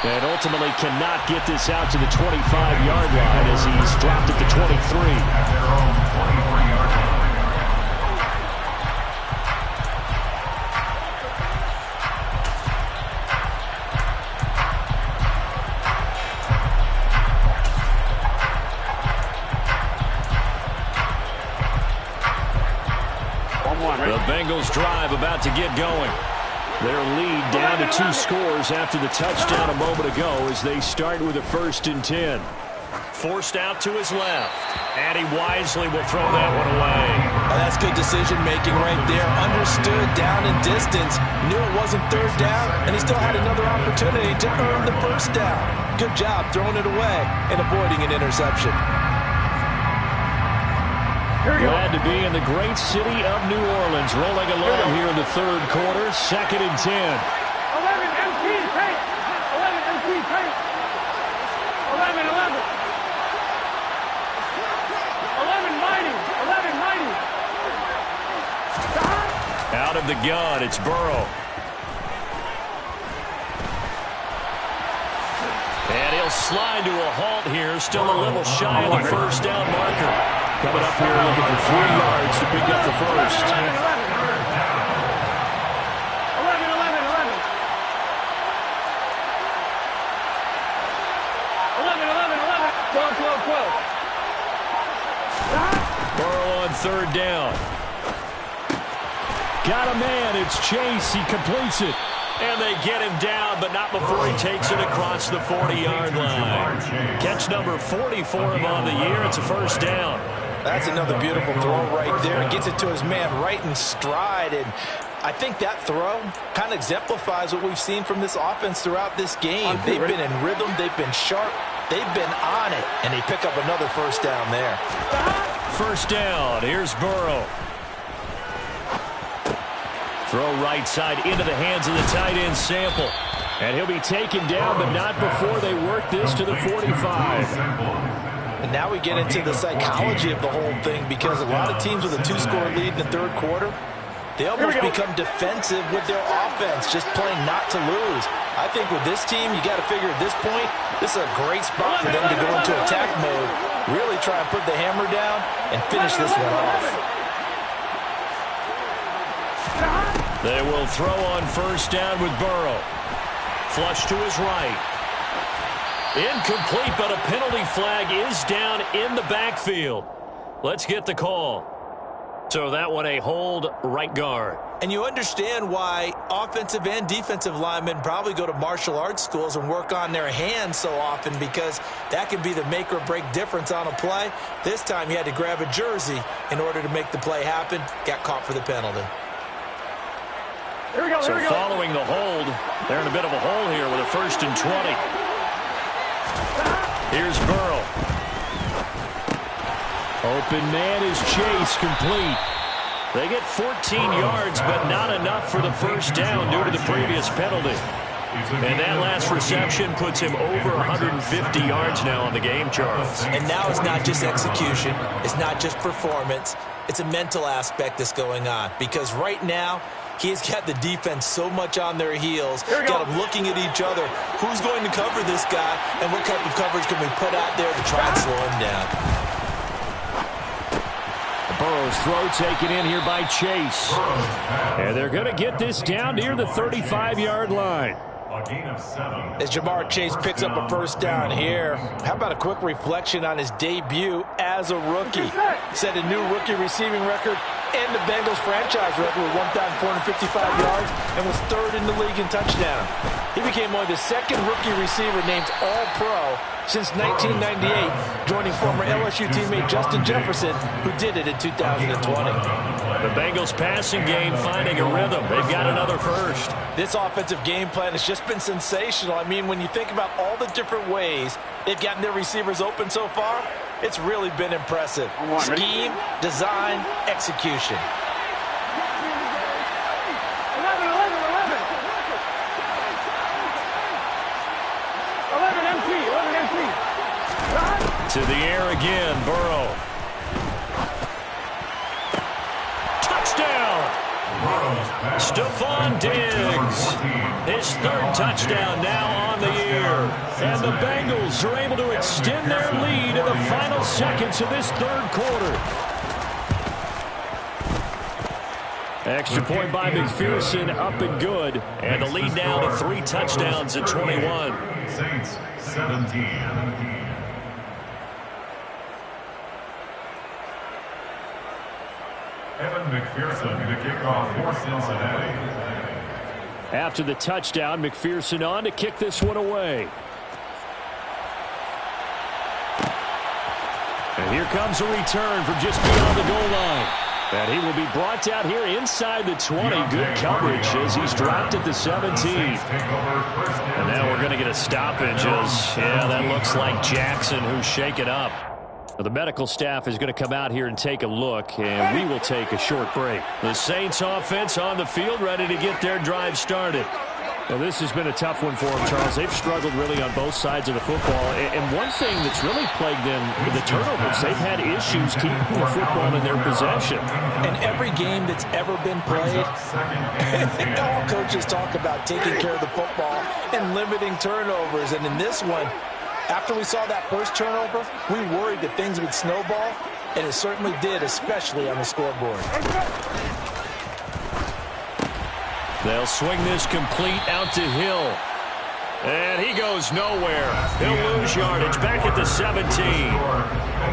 And ultimately cannot get this out to the 25-yard line as he's dropped at the 23. The Bengals drive about to get going. Their lead down to 2 scores after the touchdown a moment ago as they start with a 1st and 10. Forced out to his left. And he wisely will throw that one away. Oh, that's good decision-making right there. Understood down and distance. Knew it wasn't 3rd down, and he still had another opportunity to earn the 1st down. Good job throwing it away and avoiding an interception. Glad to be in the great city of New Orleans. Rolling along here in the 3rd quarter. 2nd and 10. 11 MT paint. 11 MT paint. 11, 11. 11 mighty. 11 mighty. Out of the gun, it's Burrow. And he'll slide to a halt here. Still a little shy of the 1st down marker. Coming up here looking for 3 yards to pick up the 1st. 11, 11. 11, 11, 12, 12, 12. Burrow on 3rd down. Got a man. It's Chase. He completes it. And they get him down, but not before he takes it across the 40-yard line. Catch number 40 for him on the year. It's a 1st down. That's another beautiful throw right there. He gets it to his man right in stride. And I think that throw kind of exemplifies what we've seen from this offense throughout this game. They've been in rhythm. They've been sharp. They've been on it. And they pick up another 1st down there. 1st down. Here's Burrow. Throw right side into the hands of the tight end Sample. And he'll be taken down, but not before they work this to the 45. And now we get into the psychology of the whole thing, because a lot of teams with a 2-score lead in the 3rd quarter, they almost become defensive with their offense, just playing not to lose. I think with this team, you got to figure at this point, this is a great spot for them to go into attack mode, really try and put the hammer down and finish this one off. They will throw on 1st down with Burrow. Flush to his right. Incomplete, but a penalty flag is down in the backfield. Let's get the call. So that one a hold, right guard. And you understand why offensive and defensive linemen probably go to martial arts schools and work on their hands so often, because that can be the make or break difference on a play. This time he had to grab a jersey in order to make the play happen. Got caught for the penalty. Here we go, so following the hold, they're in a bit of a hole here with a 1st and 20. Here's Burrow. Open man is Chase, complete. They get 14 yards, but not enough for the 1st down due to the previous penalty. And that last reception puts him over 150 yards now on the game, Charles. And now it's not just execution. It's not just performance. It's a mental aspect that's going on. Because right now, he's got the defense so much on their heels. Got them looking at each other. Who's going to cover this guy? And what type of coverage can we put out there to try and slow him down? Burrow's throw taken in here by Chase. And they're going to get this down near the 35-yard line. As Jamar Chase picks up a first down here, how about a quick reflection on his debut as a rookie? Set a new rookie receiving record and the Bengals franchise record with 1,455 yards and was third in the league in touchdown. He became only the second rookie receiver named All-Pro since 1998, joining former LSU teammate Justin Jefferson, who did it in 2020. The Bengals passing game finding a rhythm. They've got another first. This offensive game plan has just been sensational. I mean, when you think about all the different ways they've gotten their receivers open so far, it's really been impressive. Scheme, design, execution. 11 MT. To the air again, Burrow. Touchdown! Stephon Diggs. His third touchdown now on the year. And the Bengals are able to extend their lead in the final seconds of this third quarter. Extra point by McPherson, up and good. And the lead now to 3 touchdowns at 21. Saints 17. Evan McPherson to kick off for Cincinnati. After the touchdown, McPherson on to kick this one away. And here comes a return from just beyond the goal line. And he will be brought down here inside the 20. Good coverage as he's dropped at the 17. And now we're going to get a stoppage as, yeah, that looks like Jackson who's shaken up. Well, the medical staff is going to come out here and take a look, and we will take a short break. The Saints offense on the field ready to get their drive started. Well, this has been a tough one for them, Charles. They've struggled really on both sides of the football. And one thing that's really plagued them with the turnovers, they've had issues keeping the football in their possession. In every game that's ever been played, all coaches talk about taking care of the football and limiting turnovers. And in this one, after we saw that first turnover, we worried that things would snowball, and it certainly did, especially on the scoreboard. They'll swing this complete out to Hill. And he goes nowhere. He'll lose yardage back at the 17.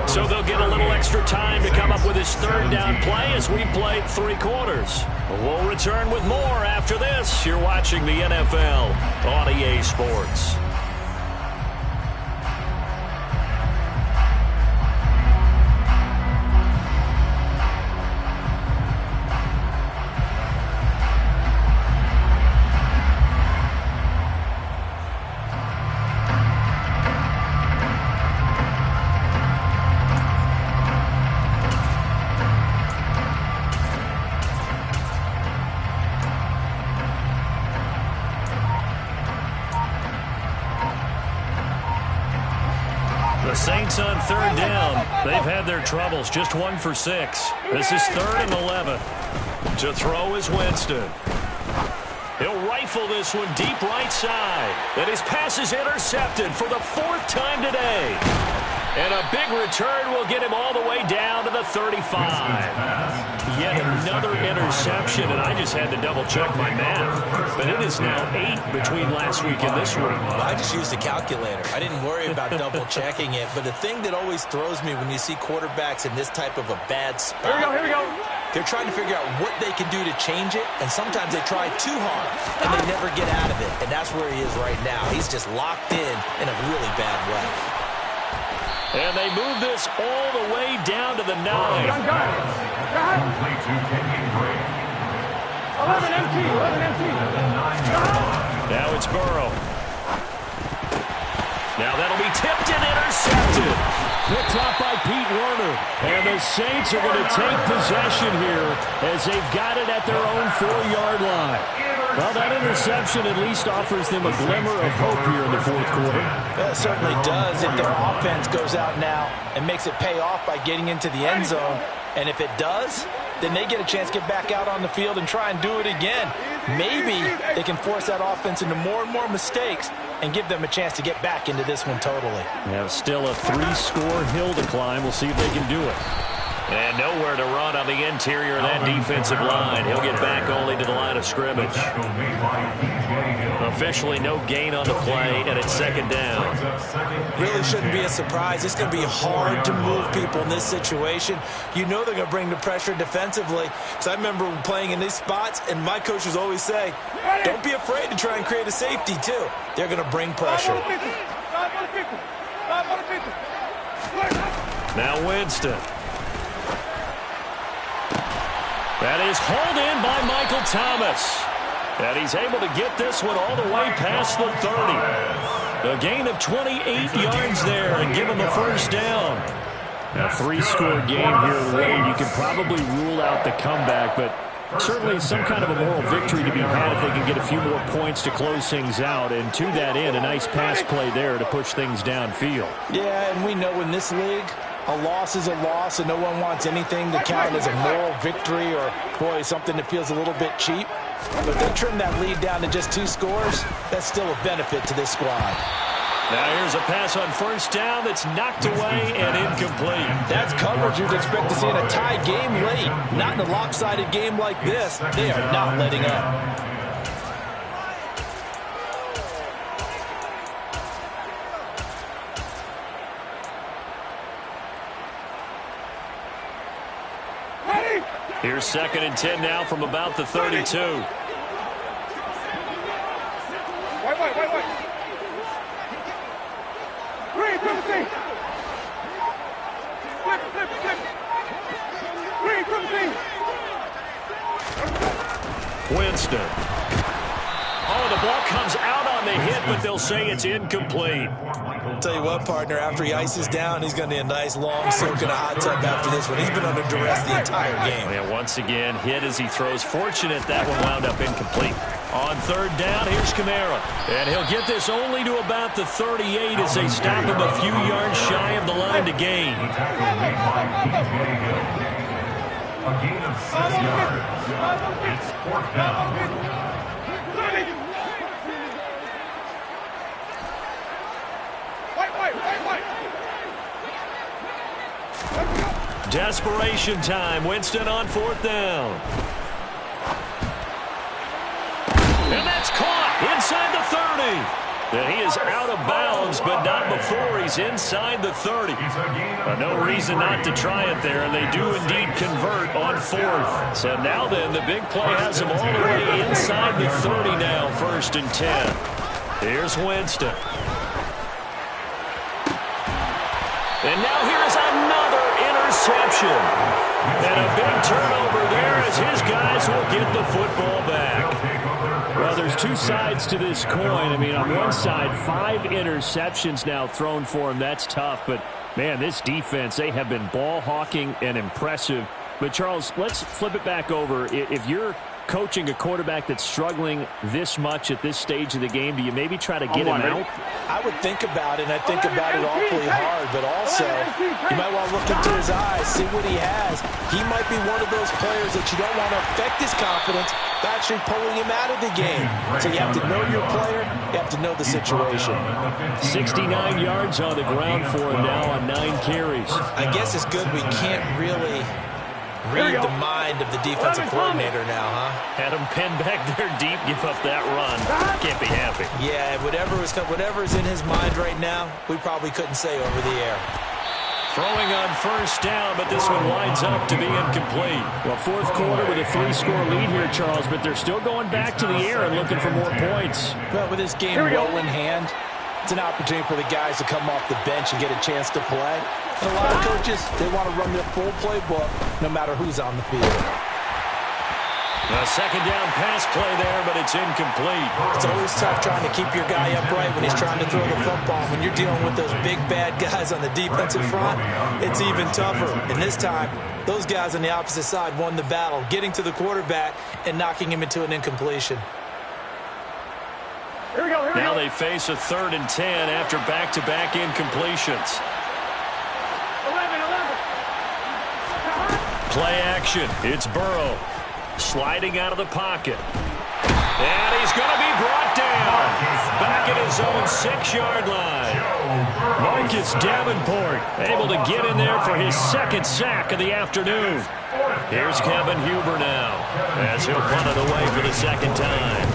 So they'll get a little extra time to come up with his third down play as we played 3 quarters. We'll return with more after this. You're watching the NFL on EA Sports. The Saints on third down. They've had their troubles. Just 1 for 6. This is 3rd and 11. To throw is Winston. He'll rifle this one deep right side. And his pass is intercepted for the 4th time today. And a big return will get him all the way down to the 35. Yet another interception, and I just had to double-check my math. But it is now 8 between last week and this week. Well, I just used a calculator. I didn't worry about double-checking it. But the thing that always throws me when you see quarterbacks in this type of a bad spot, Here we go. they're trying to figure out what they can do to change it, and sometimes they try too hard, and they never get out of it. And that's where he is right now. He's just locked in a really bad way. And they move this all the way down to the 9. 11 MT. Now it's Burrow. Now that'll be tipped and intercepted. Picked off by Pete Werner. And the Saints are going to take possession here as they've got it at their own 4-yard line. Well, that interception at least offers them a glimmer of hope here in the fourth quarter. It certainly does if their offense goes out now and makes it pay off by getting into the end zone. And if it does, then they get a chance to get back out on the field and try and do it again. Maybe they can force that offense into more and more mistakes and give them a chance to get back into this one totally. Now still a 3-score hill to climb. We'll see if they can do it. And nowhere to run on the interior of that defensive line. He'll get back only to the line of scrimmage. Officially no gain on the play, and it's second down. Really shouldn't be a surprise. It's going to be hard to move people in this situation. You know they're going to bring the pressure defensively. Because I remember playing in these spots, and my coaches always say, don't be afraid to try and create a safety, too. They're going to bring pressure. Now Winston. That is hauled in by Michael Thomas. And he's able to get this one all the way past the 30. A gain of 28 yards there and give him a first down. A 3-score game here late. You can probably rule out the comeback, but certainly some kind of a moral victory to be had if they can get a few more points to close things out. And to that end, a nice pass play there to push things downfield. Yeah, and we know in this league, a loss is a loss, and no one wants anything to count as a moral victory or, boy, something that feels a little bit cheap. But if they trim that lead down to just 2 scores, that's still a benefit to this squad. Now here's a pass on first down that's knocked away and incomplete. That's coverage you'd expect to see in a tie game late. Not in a lopsided game like this. They are not letting up. Here's second and 10 now from about the 32. Wait. Green, come to see. Flip. Green, come to see. Winston. Oh, the ball comes out on the hit, but they'll say it's incomplete. I'll tell you what, partner, after he ices down, he's going to need a nice long soak in a hot tub after this one. He's been under duress the entire game. And once again, hit as he throws. Fortunate that one wound up incomplete. On third down, here's Kamara. And he'll get this only to about the 38 as they stop him a few yards shy of the line to gain. A gain of 6 yards. It's fourth down. Desperation time. Winston on fourth down. And that's caught inside the 30. And he is out of bounds, but not before he's inside the 30. No reason not to try it there, and they do indeed convert on fourth. So now then, the big play has him all the way inside the 30 now, first and 10. Here's Winston. And now here's another interception. And a big turnover there as his guys will get the football back. Well, there's two sides to this coin. I mean, on one side, 5 interceptions now thrown for him. That's tough. But, man, this defense, they have been ball hawking and impressive. But, Charles, let's flip it back over. If you're coaching a quarterback that's struggling this much at this stage of the game, do you maybe try to get him out? I would think about it, and I think about it awfully hard, but also you might want to look into his eyes, see what he has. He might be one of those players that you don't want to affect his confidence by actually pulling him out of the game. So you have to know your player, you have to know the situation. 69 yards on the ground for him now on 9 carries. I guess it's good we can't really read the mind of the defensive coordinator now, huh? Had him pinned back there deep, give up that run. Can't be happy. Yeah, whatever's in his mind right now, we probably couldn't say over the air. Throwing on first down, but this one winds up to be incomplete. Well, fourth quarter with a 3-score lead here, Charles, but they're still going back to the air and looking for more points. Well, with this game well in hand, it's an opportunity for the guys to come off the bench and get a chance to play. And a lot of coaches, they want to run their full playbook no matter who's on the field. A second down pass play there, but it's incomplete. It's always tough trying to keep your guy upright when he's trying to throw the football. When you're dealing with those big, bad guys on the defensive front, it's even tougher. And this time, those guys on the opposite side won the battle, getting to the quarterback and knocking him into an incompletion. Here we go. Now they face a 3rd and 10 after back-to-back incompletions. 11. Play action. It's Burrow. Sliding out of the pocket. And he's going to be brought down. Back at his own 6-yard line. Marcus Davenport able to get in there for his 2nd sack of the afternoon. Here's Kevin Huber now as he'll punt it away for the 2nd time.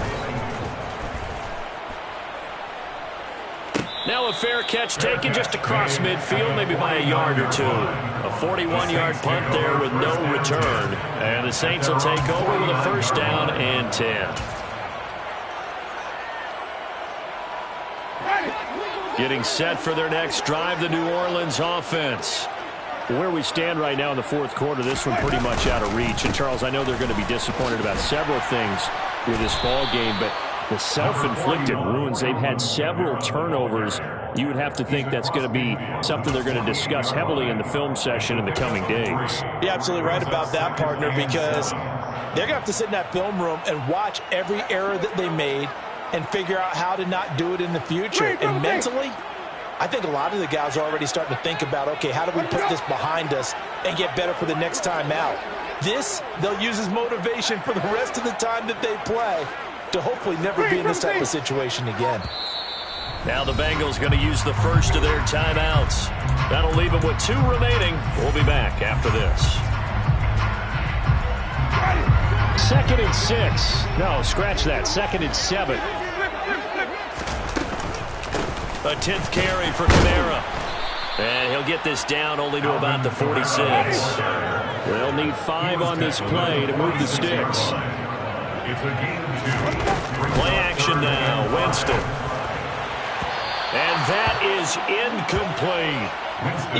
Now a fair catch taken just across midfield, maybe by a yard or two. A 41-yard punt there with no return. And the Saints will take over with a 1st down and 10. Getting set for their next drive, the New Orleans offense. Where we stand right now in the 4th quarter, this one pretty much out of reach. And, Charles, I know they're going to be disappointed about several things with this ball game, but the self-inflicted wounds, they've had several turnovers. You would have to think that's going to be something they're going to discuss heavily in the film session in the coming days. You're absolutely right about that, partner, because they're going to have to sit in that film room and watch every error that they made and figure out how to not do it in the future. And mentally, I think a lot of the guys are already starting to think about, okay, how do we put this behind us and get better for the next time out? This, they'll use as motivation for the rest of the time that they play to hopefully never be in this type of situation again. Now the Bengals going to use the first of their timeouts. That'll leave them with 2 remaining. We'll be back after this. 2nd and 6. No, scratch that. 2nd and 7. A 10th carry for Kamara. And he'll get this down only to about the 46. They'll need 5 on this play to move the sticks. Play action now. Winston. And that is incomplete.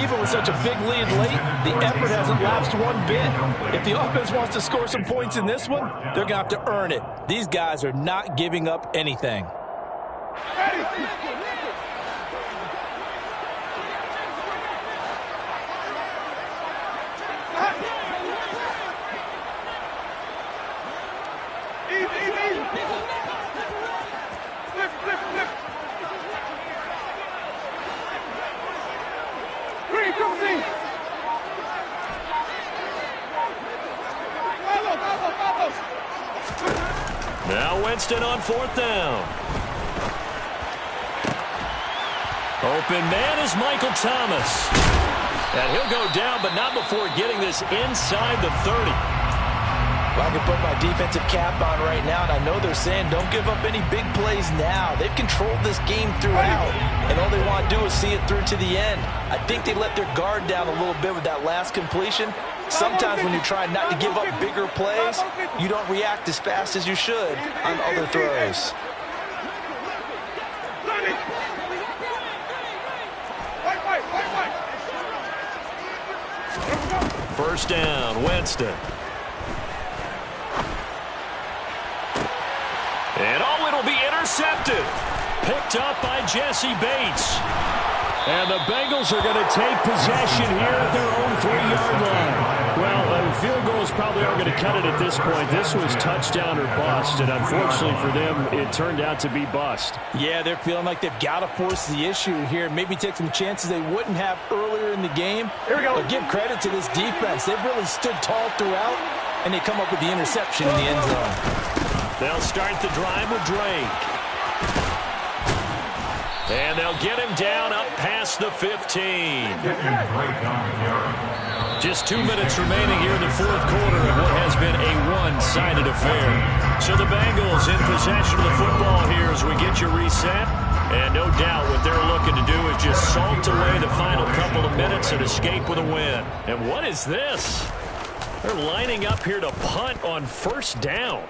Even with such a big lead late, the effort hasn't lapsed one bit. If the offense wants to score some points in this one, they're going to have to earn it. These guys are not giving up anything. Now Winston on 4th down. Open man is Michael Thomas. And he'll go down, but not before getting this inside the 30. Well, I can put my defensive cap on right now, and I know they're saying don't give up any big plays now. They've controlled this game throughout, and all they want to do is see it through to the end. I think they let their guard down a little bit with that last completion. Sometimes when you're trying not to give up bigger plays, you don't react as fast as you should on other throws. First down, Winston. And it'll be intercepted. Picked up by Jesse Bates. And the Bengals are going to take possession here at their own 3-yard line. Well, field goals probably aren't going to cut it at this point. This was touchdown or bust, and unfortunately for them, it turned out to be bust. Yeah, they're feeling like they've got to force the issue here. Maybe take some chances they wouldn't have earlier in the game. Here we go. But give credit to this defense. They've really stood tall throughout, and they come up with the interception in the end zone. They'll start the drive with Drake. And they'll get him down up past the 15. Just 2 minutes remaining here in the 4th quarter of what has been a one-sided affair. So the Bengals in possession of the football here as we get you reset. And no doubt what they're looking to do is just salt away the final couple of minutes and escape with a win. And what is this? They're lining up here to punt on 1st down.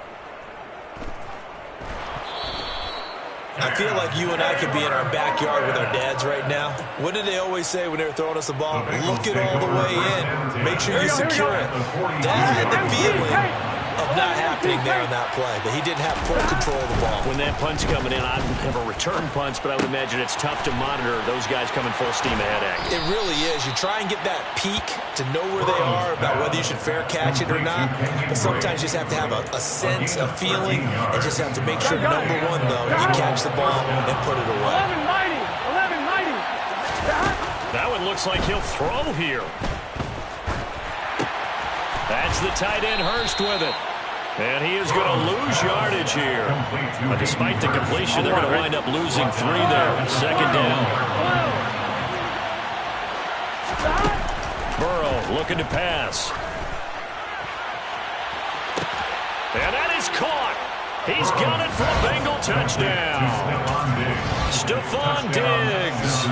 I feel like you and I could be in our backyard with our dads right now. What did they always say when they were throwing us the ball? Look it all the way in. Make sure you secure it. Dad had the feeling of not happening there on that play, that he didn't have full control of the ball. When that punch coming in, I don't have a return punch, but I would imagine it's tough to monitor those guys coming full steam ahead at you. It really is. You try and get that peek to know where they are, about whether you should fair catch it or not, but sometimes you just have to have a sense, a feeling, and just have to make sure, number one, though, you catch the ball and put it away. 11-90. That one looks like he'll throw here. That's the tight end Hurst with it. And he is going to lose yardage here. But despite the completion, they're going to wind up losing 3 there. Second down. Burrow looking to pass. And that is caught. He's got it for a Bengal touchdown. Stephon Diggs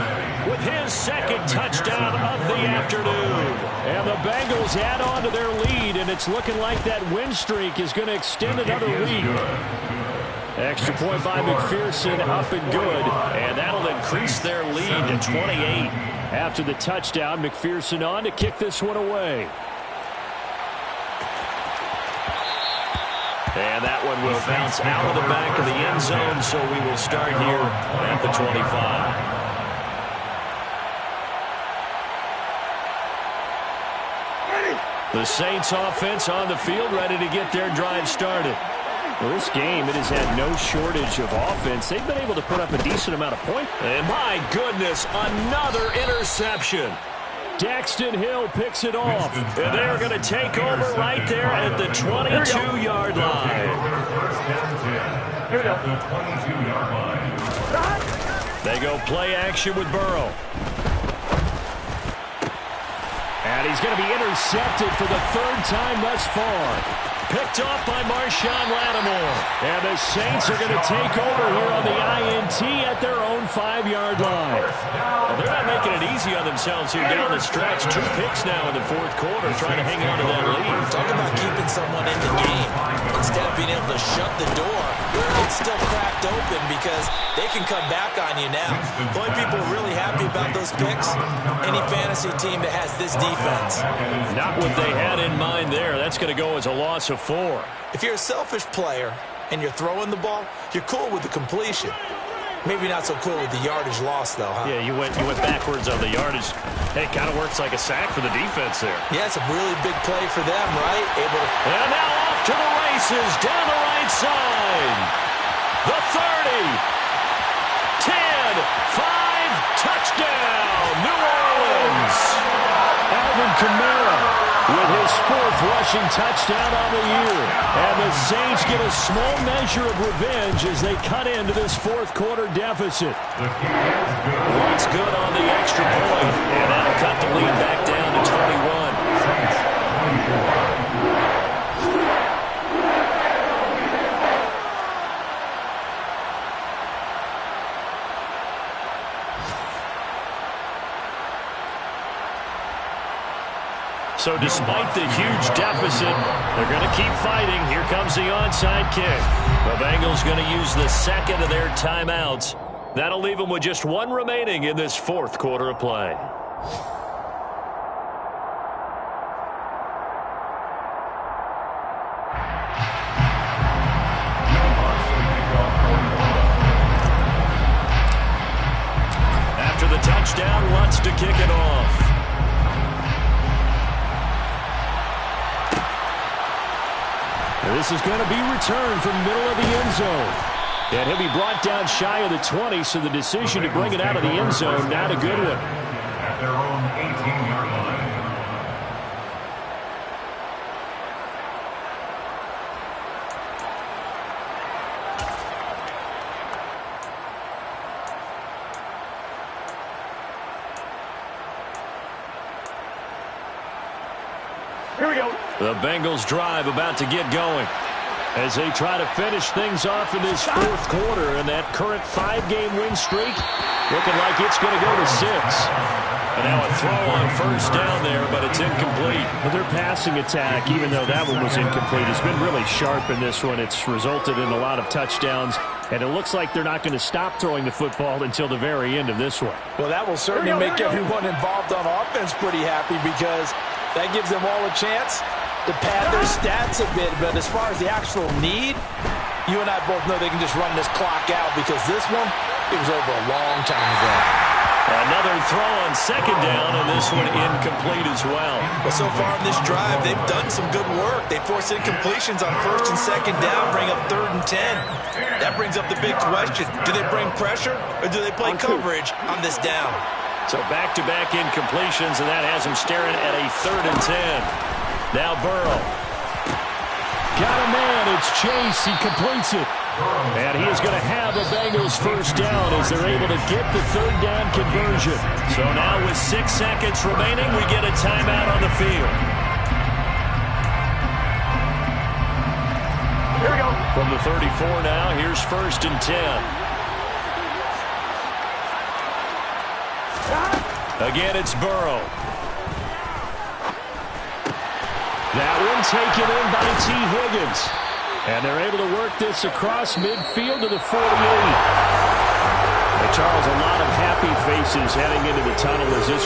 with his second touchdown of the afternoon. And the Bengals add on to their lead, and it's looking like that win streak is going to extend another week. Extra point by McPherson, up and good. And that'll increase their lead to 28. After the touchdown, McPherson on to kick this one away. And that one will bounce out of the back of the end zone, so we will start here at the 25. The Saints offense on the field, ready to get their drive started. Well, this game, it has had no shortage of offense. They've been able to put up a decent amount of points. And my goodness, another interception. Daxton Hill picks it off, and they're going to take over right there at the 22-yard line. They go play action with Burrow. And he's going to be intercepted for the 3rd time thus far. Picked off by Marshawn Lattimore. And the Saints are going to take over here on the INT at their own 5-yard line. Well, they're not making it easy on themselves here down the stretch. 2 picks now in the 4th quarter, trying to hang on to that lead. Talk about keeping someone in the game. Instead of being able to shut the door, it's still cracked open because they can come back on you now. The only people really happy about those picks, any fantasy team that has this defense. Not what they had in mind there. That's going to go as a loss of 4. If you're a selfish player and you're throwing the ball, you're cool with the completion. Maybe not so cool with the yardage loss, though, huh? Yeah, you went backwards on the yardage. Hey, it kind of works like a sack for the defense there. Yeah, it's a really big play for them, right? Able to... And now off to the races down the right side. The 30. 10. 5. Touchdown. New Orleans. Alvin Kamara with his 4th rushing touchdown on the year. And the Saints get a small measure of revenge as they cut into this 4th quarter deficit. Looks good on the extra point. And that'll cut the lead back down to 21. So despite the huge deficit, they're going to keep fighting. Here comes the onside kick. The Bengals going to use the 2nd of their timeouts. That'll leave them with just 1 remaining in this 4th quarter of play. After the touchdown, Lutz to kick it off. This is going to be returned from the middle of the end zone. And he'll be brought down shy of the 20, so the decision to bring it out of the end zone, not a good one. At their own 18-yard line. Here we go. The Bengals drive about to get going as they try to finish things off in this 4th quarter. And that current 5-game win streak looking like it's going to go to 6. And now a throw on 1st down there, but it's incomplete. Well, their passing attack, even though that one was incomplete, has been really sharp in this one. It's resulted in a lot of touchdowns, and it looks like they're not going to stop throwing the football until the very end of this one. Well, that will certainly make everyone involved on offense pretty happy because that gives them all a chance to pad their stats a bit, but as far as the actual need, you and I both know they can just run this clock out because this one, it was over a long time ago. Another throw on second down, and this one incomplete as well. Well, so far in this drive, they've done some good work. They forced incompletions on first and second down, bring up 3rd and 10. That brings up the big question. Do they bring pressure, or do they play coverage on this down? So back-to-back incompletions, and that has them staring at a 3rd and 10. Now Burrow. Got a man. It's Chase. He completes it. And he is going to have a Bengals first down as they're able to get the 3rd down conversion. So now with 6 seconds remaining, we get a timeout on the field. Here we go. From the 34 now, here's 1st and 10. Again, it's Burrow. That one taken in by T. Higgins. And they're able to work this across midfield to the 48. And Charles, a lot of happy faces heading into the tunnel as this